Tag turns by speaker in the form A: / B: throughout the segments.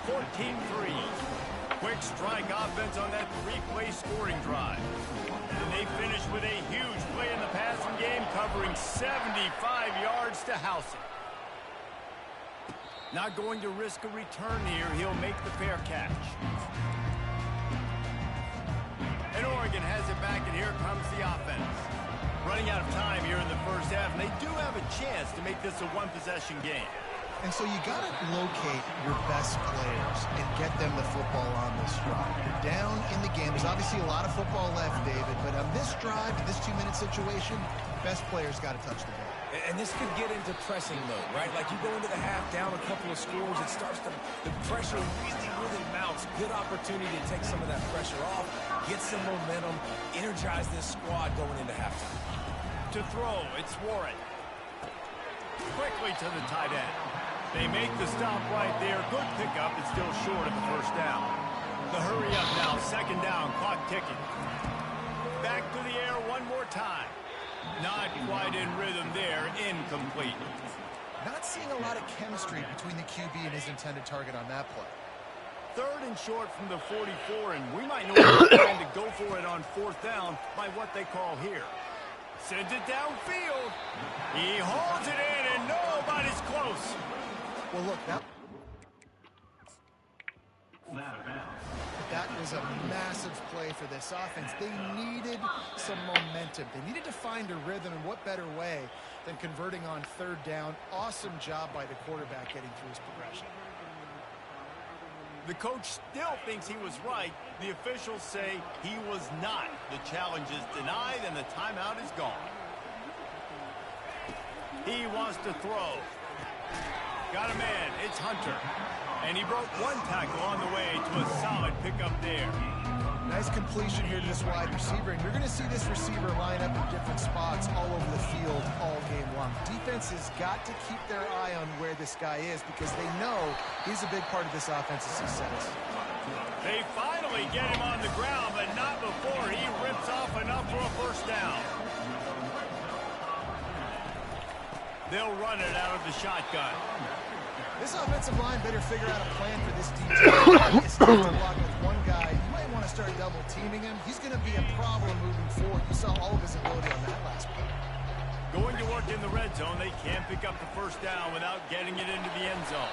A: 14-3. Quick strike offense on that three-play scoring drive. And they finish with a huge play in the passing game, covering 75 yards to house it. Not going to risk a return here. He'll make the fair catch. And Oregon has it back, and here comes the offense. Running out of time here in the first half, and they do have a chance to make this a one-possession game.
B: And so you got to locate your best players and get them the football on this drive. You're down in the game. There's obviously a lot of football left, David, but on this drive, this 2-minute situation, best players got to touch the ball.
C: And this could get into pressing mode, right? Like you go into the half down a couple of scores, it starts to, the pressure really mounts. Good opportunity to take some of that pressure off, get some momentum, energize this squad going into halftime.
A: To throw, it's Warren. Quickly to the tight end. They make the stop right there. Good pickup. It's still short of the first down. The hurry up now. Second down. Clock ticking. Back to the air one more time. Not quite in rhythm there. Incomplete.
B: Not seeing a lot of chemistry between the QB and his intended target on that play.
A: Third and short from the 44, and we might know they're trying to go for it on fourth down by what they call here. Sends it downfield. He holds it in, and nobody's close.
B: Well, look, that was a massive play for this offense. They needed some momentum. They needed to find a rhythm, and what better way than converting on third down. Awesome job by the quarterback getting through his progression.
A: The coach still thinks he was right. The officials say he was not. The challenge is denied, and the timeout is gone. He wants to throw. Got a man. It's Hunter. And he broke one tackle on the way to a solid pickup there.
B: Nice completion here to this wide receiver, and you're going to see this receiver line up in different spots all over the field all game long. Defense has got to keep their eye on where this guy is because they know he's a big part of this offense's success.
A: They finally get him on the ground, but not before he rips off enough for a first down. They'll run it out of the shotgun.
B: This offensive line better figure out a plan for this detail. It's tough to block with one guy. You might want to start double teaming him. He's going to be a problem moving forward. You saw all of his ability on that last play.
A: Going to work in the red zone. They can't pick up the first down without getting it into the end zone.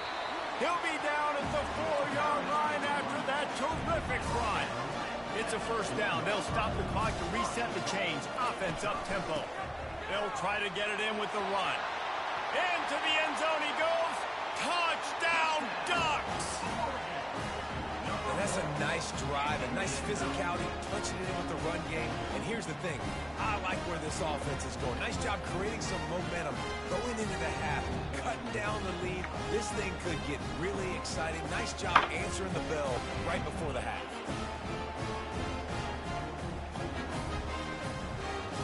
A: He'll be down at the 4-yard line after that terrific run. It's a first down. They'll stop the clock to reset the chains. Offense up tempo. They'll try to get it in with the run. Into the end zone he goes. Touchdown, Ducks!
C: And that's a nice drive, a nice physicality, punching it in with the run game. And here's the thing. I like where this offense is going. Nice job creating some momentum, going into the half, cutting down the lead. This thing could get really exciting. Nice job answering the bell right before the half.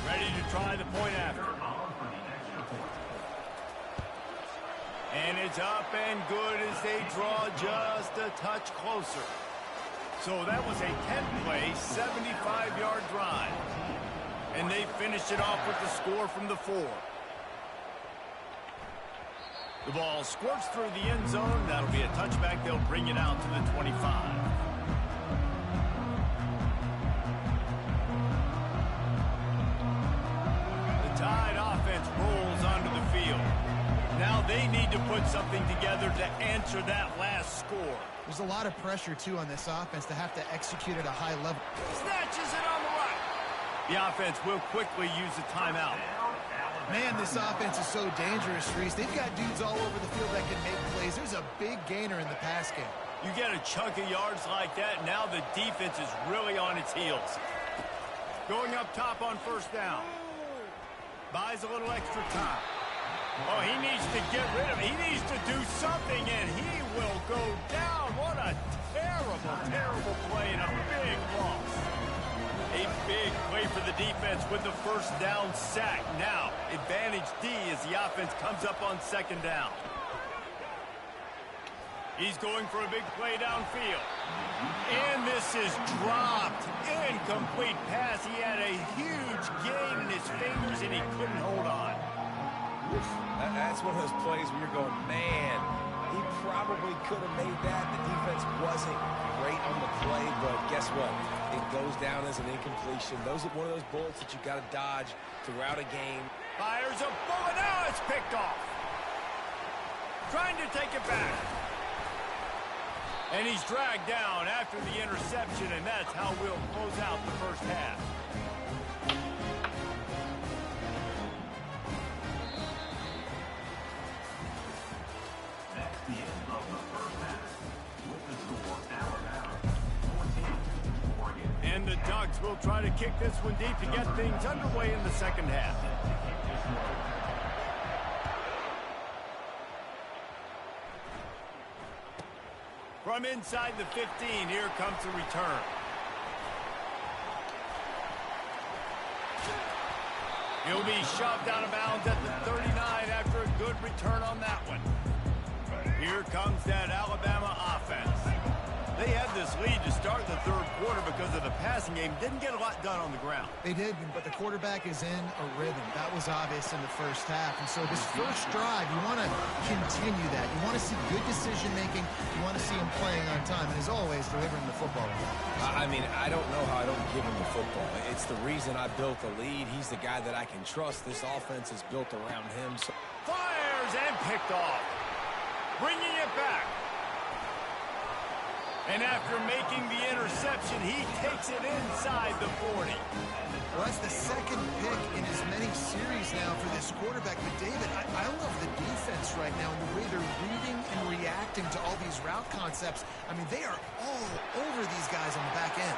A: Ready to try the point after. And it's up and good as they draw just a touch closer. So that was a 10-play, 75-yard drive. And they finished it off with the score from the 4. The ball squirts through the end zone. That'll be a touchback. They'll bring it out to the 25. The Tide offense rolls onto the field. Now they need to put something together to answer that last score.
B: There's a lot of pressure, too, on this offense to have to execute at a high level.
A: Snatches it on the right. The offense will quickly use a timeout.
B: Man, this offense is so dangerous, Reese. They've got dudes all over the field that can make plays. There's a big gainer in the pass game.
A: You get a chunk of yards like that, now the defense is really on its heels. Going up top on first down. Buys a little extra time. Oh, he needs to get rid of it. He needs to do something, and he will go down. What a terrible play and a big loss. A big play for the defense with the first down sack. Now, advantage D as the offense comes up on second down. He's going for a big play downfield. And this is dropped. Incomplete pass. He had a huge gain in his fingers, and he couldn't hold on.
C: That's one of those plays where you're going, man, he probably could have made that. The defense but guess what? It goes down as an incompletion. Those are one of those bullets that you got to dodge throughout a game.
A: Fires a bullet. Now it's picked off. Trying to take it back. And he's dragged down after the interception, and that's how we'll close out the first half. And the Ducks will try to kick this one deep to get things underway in the second half. From inside the 15, here comes the return. He'll be shoved out of bounds at the 39 after a good return on that one. Here comes that Alabama offense. They had this lead to start the third quarter because of the passing game. Didn't get a lot done on the ground.
B: They did, but the quarterback is in a rhythm. That was obvious in the first half. And so this first drive, you want to continue that. You want to see good decision-making. You want to see him playing on time. And as always, delivering the football.
C: I mean, I don't know how I don't give him the football. It's the reason I built the lead. He's the guy that I can trust. This offense is built around him. So.
A: Fires and picked off. Bringing it back. And after making the interception, he takes it inside the 40.
B: Well, that's the second pick in as many series now for this quarterback. But, David, I love the defense right now and the way they're reading and reacting to all these route concepts. I mean, they are all over these guys on the back end.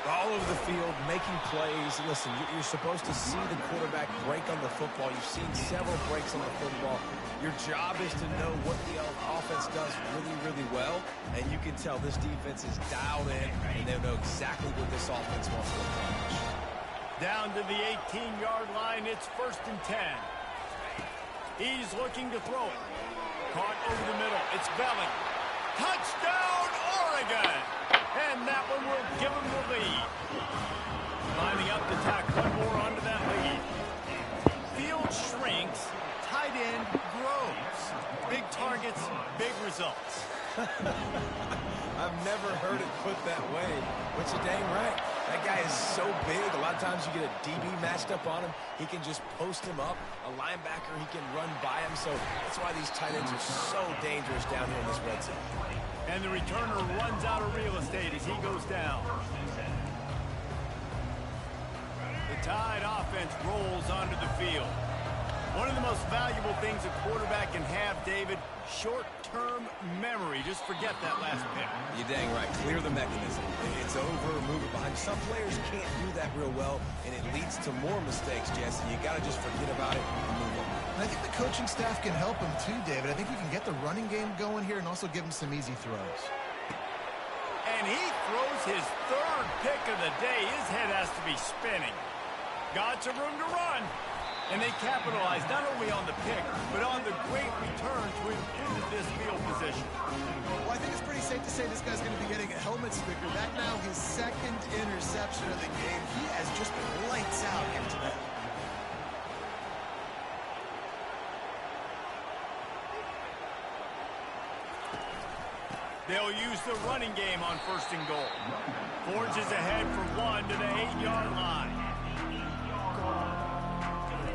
C: All over the field, making plays. Listen, you're supposed to see the quarterback break on the football. You've seen several breaks on the football. Your job is to know what the offense does really, really well. And you can tell this defense is dialed in, and they know exactly what this offense wants to accomplish.
A: Down to the 18-yard line, it's 1st and 10. He's looking to throw it. Caught over the middle. It's Belling. Touchdown, Oregon! And that one will give him the lead. Lining up to tack one more onto that lead. Field shrinks. Tight end grows. Big targets, big results.
C: I've never heard it put that way, but you're dang right. That guy is so big. A lot of times you get a DB matched up on him. He can just post him up. A linebacker, he can run by him. So that's why these tight ends are so dangerous down here in this red zone.
A: And the returner runs out of real estate as he goes down. The Tide offense rolls onto the field. One of the most valuable things a quarterback can have, David, short-term memory. Just forget that last pick.
C: You're dang right. Clear the mechanism. It's over, move it behind. Some players can't do that real well, and it leads to more mistakes, Jesse. You got to just forget about it and move on.
B: And I think the coaching staff can help him too, David. I think you can get the running game going here and also give him some easy throws.
A: And he throws his third pick of the day. His head has to be spinning. Got some room to run. And they capitalize not only on the pick, but on the great return to improve this field position.
B: Well, I think it's pretty safe to say this guy's going to be getting a helmet sticker. That now his second interception of the game. He has just been lights out here today.
A: They'll use the running game on 1st and goal. Forges ahead for one to the 8-yard line.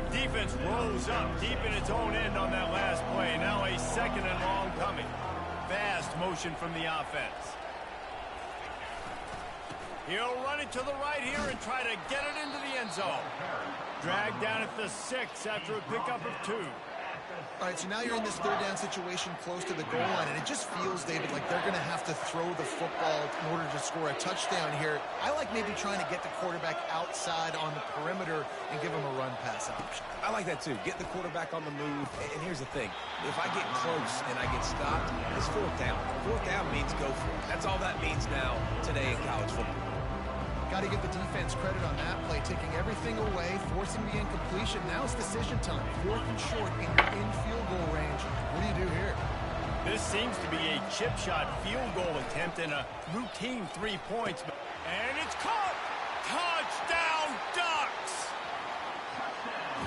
A: Defense rolls up deep in its own end on that last play. Now a 2nd and long coming. Fast motion from the offense. He'll run it to the right here and try to get it into the end zone. Dragged down at the 6 after a pickup of 2.
B: All right, so now you're in this third down situation close to the goal line, and it just feels, David, like they're going to have to throw the football in order to score a touchdown here. I like maybe trying to get the quarterback outside on the perimeter and give him a run-pass option.
C: I like that, too. Get the quarterback on the move. And here's the thing. If I get close and I get stopped, it's 4th down. 4th down means go for it. That's all that means now today in college football.
B: Got to give the defense credit on that play, taking everything away, forcing the incompletion. Now it's decision time. 4th and short in field goal range. What do you do here?
A: This seems to be a chip shot field goal attempt and a routine 3 points. And it's caught! Touchdown, Ducks!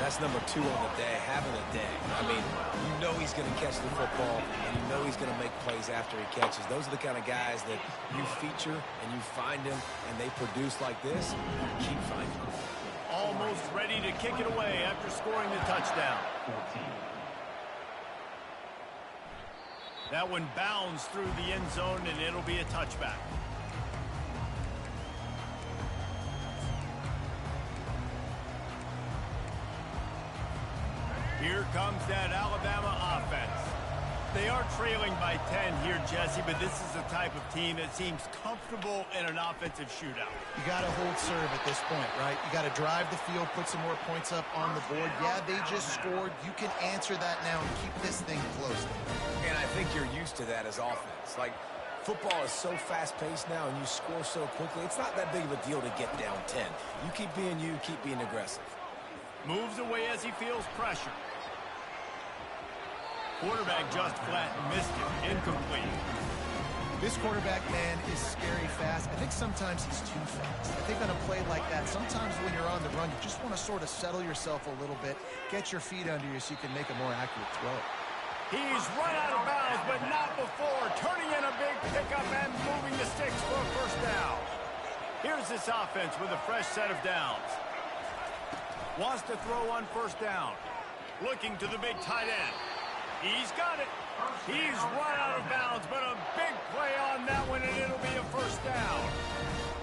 C: That's number 2 on the day, having a day. I mean, you know he's going to catch the football, and you know he's going to make plays after he catches. Those are the kind of guys that you feature and you find them, and they produce like this. Keep finding them.
A: Almost ready to kick it away after scoring the touchdown. That one bounds through the end zone, and it'll be a touchback. Here comes that Alabama offense. They are trailing by 10 here, Jesse, but this is the type of team that seems comfortable in an offensive shootout.
B: You got to hold serve at this point, right? You got to drive the field, put some more points up on the board. Yeah, they just scored. You can answer that now and keep this thing close.
C: And I think you're used to that as offense. Like, football is so fast-paced now, and you score so quickly, it's not that big of a deal to get down 10. You keep being you, keep being aggressive.
A: Moves away as he feels pressure. Quarterback just flat missed it. Incomplete.
B: This quarterback, man, is scary fast. I think sometimes he's too fast. I think on a play like that, sometimes when you're on the run, you just want to sort of settle yourself a little bit, get your feet under you so you can make a more accurate throw.
A: He's run out of bounds, but not before. Turning in a big pickup and moving the sticks for a first down. Here's this offense with a fresh set of downs. Wants to throw on first down. Looking to the big tight end. He's got it. He's run out of bounds, but a big play on that one, and it'll be a first down.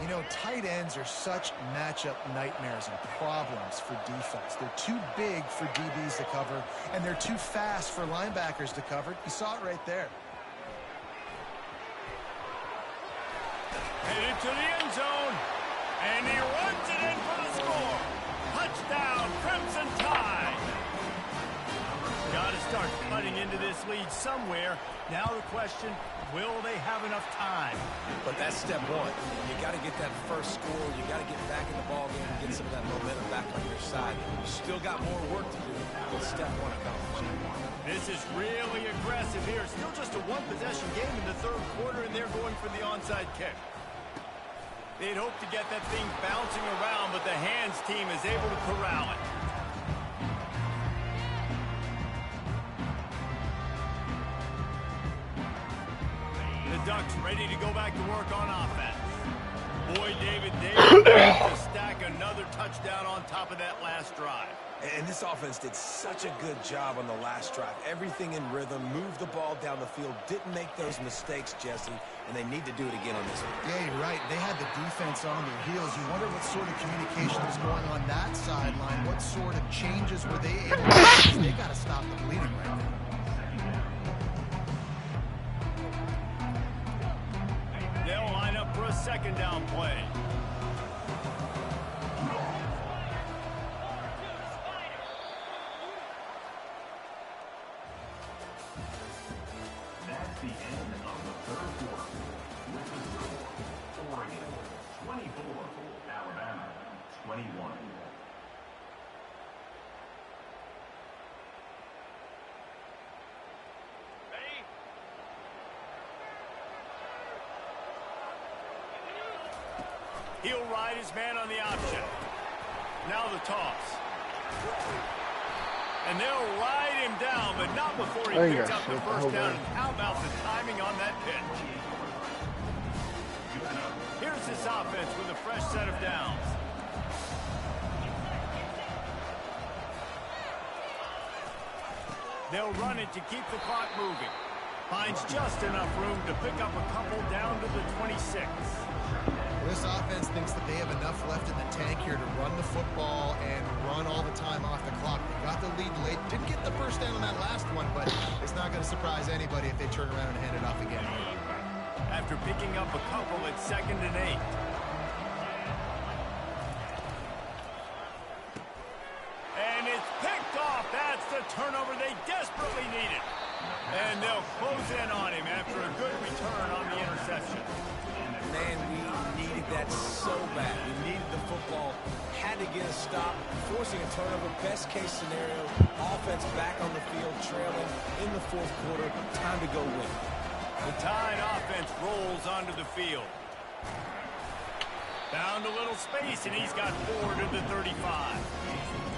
B: You know, tight ends are such matchup nightmares and problems for defense. They're too big for DBs to cover, and they're too fast for linebackers to cover. You saw it right there.
A: Headed to the end zone, and he runs it in for the score. Touchdown, Crimson Tide. Got to start cutting into this lead somewhere. Now the question, will they have enough time?
C: But that's step 1. You got to get that first score. You got to get back in the ball game and get some of that momentum back on your side. You still got more work to do, but step 1 accomplished.
A: This is really aggressive here. Still just a one-possession game in the third quarter, and they're going for the onside kick. They'd hope to get that thing bouncing around, but the hands team is able to corral it. The Ducks ready to go back to work on offense. Boy, David Davis to stack another touchdown on top of that last drive.
C: And this offense did such a good job on the last drive. Everything in rhythm, moved the ball down the field, didn't make those mistakes, Jesse, and they need to do it again on this one.
B: Yeah, you're right. They had the defense on their heels. You wonder what sort of communication was going on that sideline. What sort of changes were they able to make? They got to stop the bleeding right now.
A: They'll line up for a second down play.
D: That's the end of the third quarter. With the score, Oregon 24, Alabama 21.
A: He'll ride his man on the option. Now the toss. And they'll ride him down, but not before he picks up the first down. And how about the timing on that pitch? Here's this offense with a fresh set of downs. They'll run it to keep the clock moving. Finds just enough room to pick up a couple down to the 26.
B: This offense thinks that they have enough left in the tank here to run the football and run all the time off the clock. They got the lead late. Didn't get the first down on that last one, but it's not going to surprise anybody if they turn around and hand it off again.
A: After picking up a couple at 2nd and 8. And it's picked off. That's the turnover they desperately needed. And they'll close in on him after a good return on the interception.
C: Man, we needed that so bad. We needed the football, had to get a stop, forcing a turnover. Best case scenario, offense back on the field, trailing in the fourth quarter. Time to go win.
A: The Tide offense rolls onto the field. Found a little space, and he's got 4 to the 35.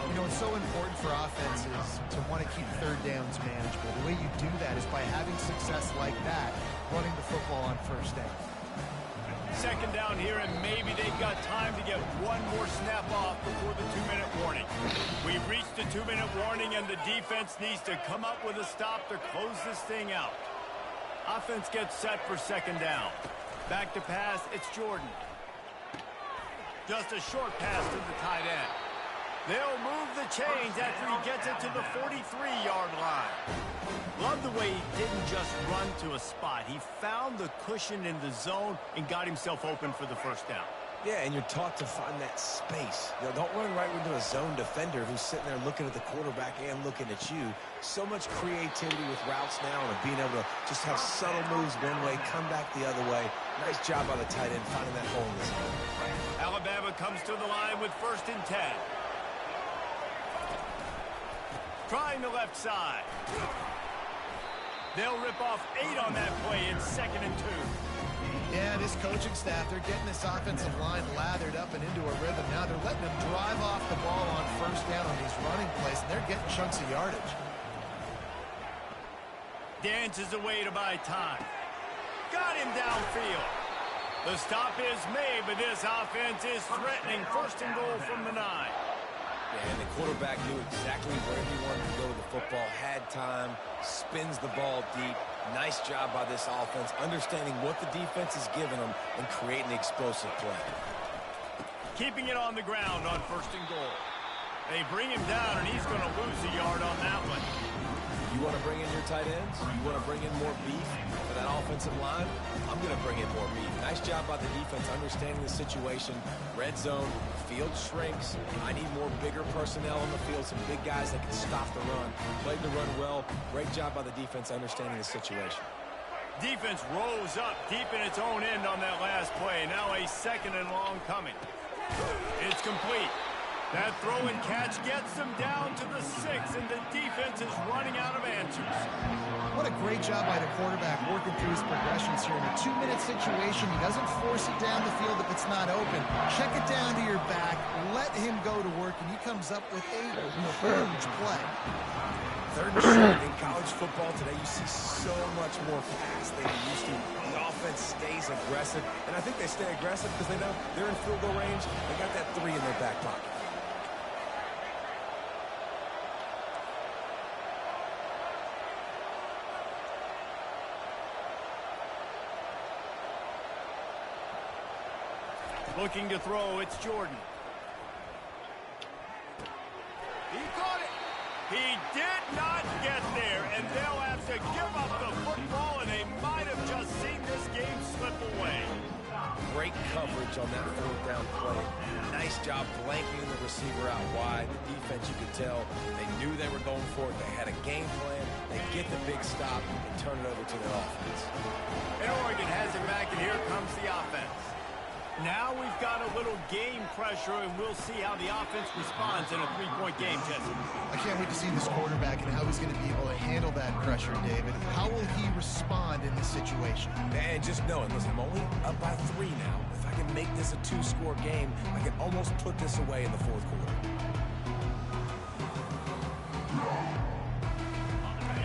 B: You know, it's so important for offenses to want to keep third downs manageable. The way you do that is by having success like that, running the football on first down.
A: Second down here, and maybe they've got time to get one more snap off before the 2-minute warning. We've reached the 2-minute warning, and the defense needs to come up with a stop to close this thing out. Offense gets set for second down. Back to pass, it's Jordan. Just a short pass to the tight end. They'll move the chains after he gets it to the 43-yard line. Love the way he didn't just run to a spot. He found the cushion in the zone and got himself open for the first down.
C: Yeah, and you're taught to find that space. You know, don't run right into a zone defender who's sitting there looking at the quarterback and looking at you. So much creativity with routes now and being able to just have subtle moves one way, come back the other way. Nice job by the tight end finding that hole in the zone.
A: Alabama comes to the line with 1st and 10. Trying the left side. They'll rip off 8 on that play in 2nd and 2.
B: Yeah, this coaching staff, they're getting this offensive line lathered up and into a rhythm. Now they're letting them drive off the ball on first down on these running plays, and they're getting chunks of yardage.
A: Dances away to buy time. Got him downfield. The stop is made, but this offense is threatening 1st and goal from the 9.
C: Yeah, and the quarterback knew exactly where he wanted to go with the football, had time, spins the ball deep. Nice job by this offense, understanding what the defense is giving them and creating the explosive play.
A: Keeping it on the ground on 1st and goal. They bring him down, and he's going to lose a yard on that one.
C: You want to bring in your tight ends? You want to bring in more beef for that offensive line? I'm going to bring in more beef. Nice job by the defense understanding the situation. Red zone, field shrinks. I need more bigger personnel on the field, some big guys that can stop the run. Played the run well. Great job by the defense understanding the situation.
A: Defense rose up deep in its own end on that last play. Now a 2nd and long coming. It's complete. That throw and catch gets them down to the 6, and the defense is running out of answers.
B: What a great job by the quarterback working through his progressions here. In a 2-minute situation, he doesn't force it down the field if it's not open. Check it down to your back, let him go to work, and he comes up with a huge play.
C: 3rd and short in college football today, you see so much more pass than you used to. The offense stays aggressive, and I think they stay aggressive because they know they're in field goal range. They got that 3 in their back pocket.
A: Looking to throw, it's Jordan. He caught it. He did not get there, and they'll have to give up the football, and they might have just seen this game slip away.
C: Great coverage on that 4th down play. Nice job blanking the receiver out wide. The defense, you could tell, they knew they were going for it. They had a game plan. They get the big stop and turn it over to their offense.
A: And Oregon has it back, and here comes the offense. Now we've got a little game pressure, and we'll see how the offense responds in a 3-point game, Jesse.
B: I can't wait to see this quarterback and how he's going to be able to handle that pressure, David. How will he respond in this situation?
C: And just knowing, listen, I'm only up by 3 now. If I can make this a 2-score game, I can almost put this away in the 4th quarter.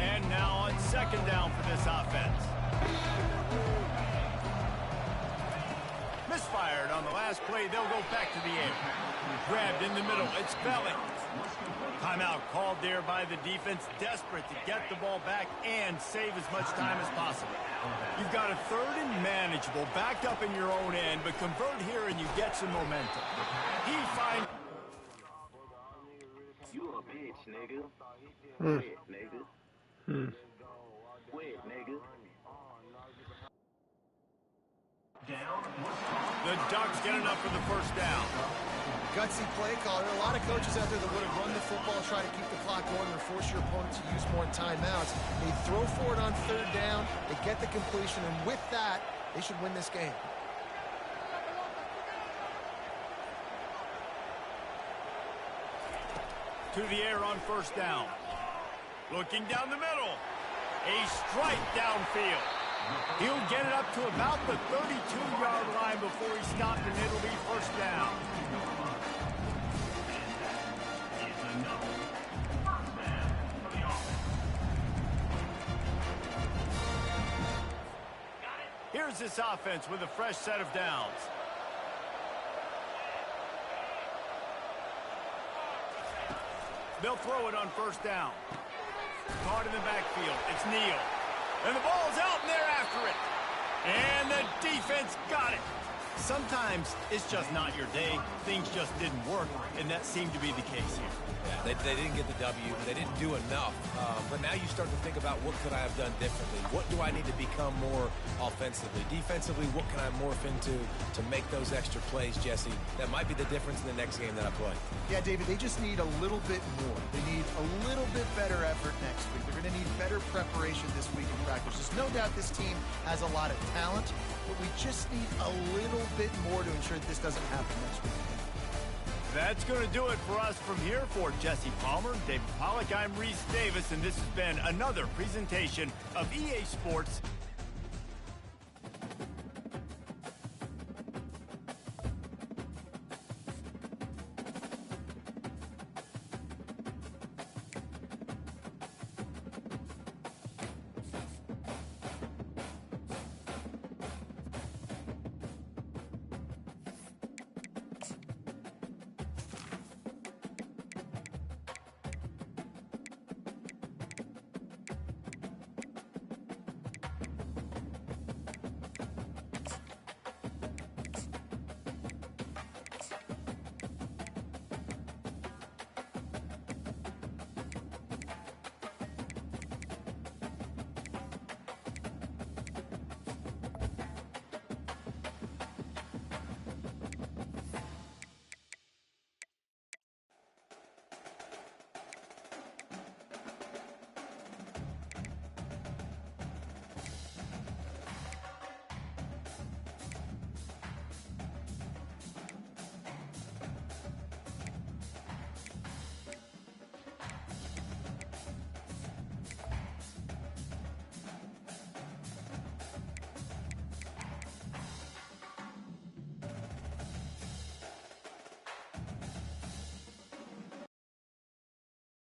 A: And now on 2nd down for this offense. Misfired on the last play. They'll go back to the air. Grabbed in the middle. It's Belly. Timeout called there by the defense. Desperate to get the ball back and save as much time as possible. You've got a 3rd and manageable backed up in your own end, but convert here and you get some momentum. He finds...
E: You a bitch, nigga. Quit, nigga. Quit, nigga.
A: The Ducks get enough for the 1st down.
B: Gutsy play caller. A lot of coaches out there that would have run the football, try to keep the clock going, or force your opponent to use more timeouts. They throw for it on 3rd down. They get the completion, and with that, they should win this game.
A: To the air on 1st down. Looking down the middle. A strike downfield. He'll get it up to about the 32-yard line before he stopped, and it'll be 1st down.
D: First down for the offense.
A: Here's this offense with a fresh set of downs. They'll throw it on first down. Caught in the backfield. It's Neal. And the ball's out, and they're after it. And the defense got it. Sometimes it's just not your day. Things just didn't work, and that seemed to be the case here.
C: Yeah, they didn't get the W. They didn't do enough. But now you start to think about what could I have done differently? What do I need to become more offensively? Defensively, what can I morph into to make those extra plays, Jesse? That might be the difference in the next game that I play.
B: Yeah, David, they just need a little bit more. They need a little bit better effort next week. They're going to need better preparation this week in practice. There's no doubt this team has a lot of talent, but we just need a little bit more to ensure that this doesn't happen next week.
A: That's going to do it for us from here. For Jesse Palmer, David Pollack, I'm Reese Davis, and this has been another presentation of EA Sports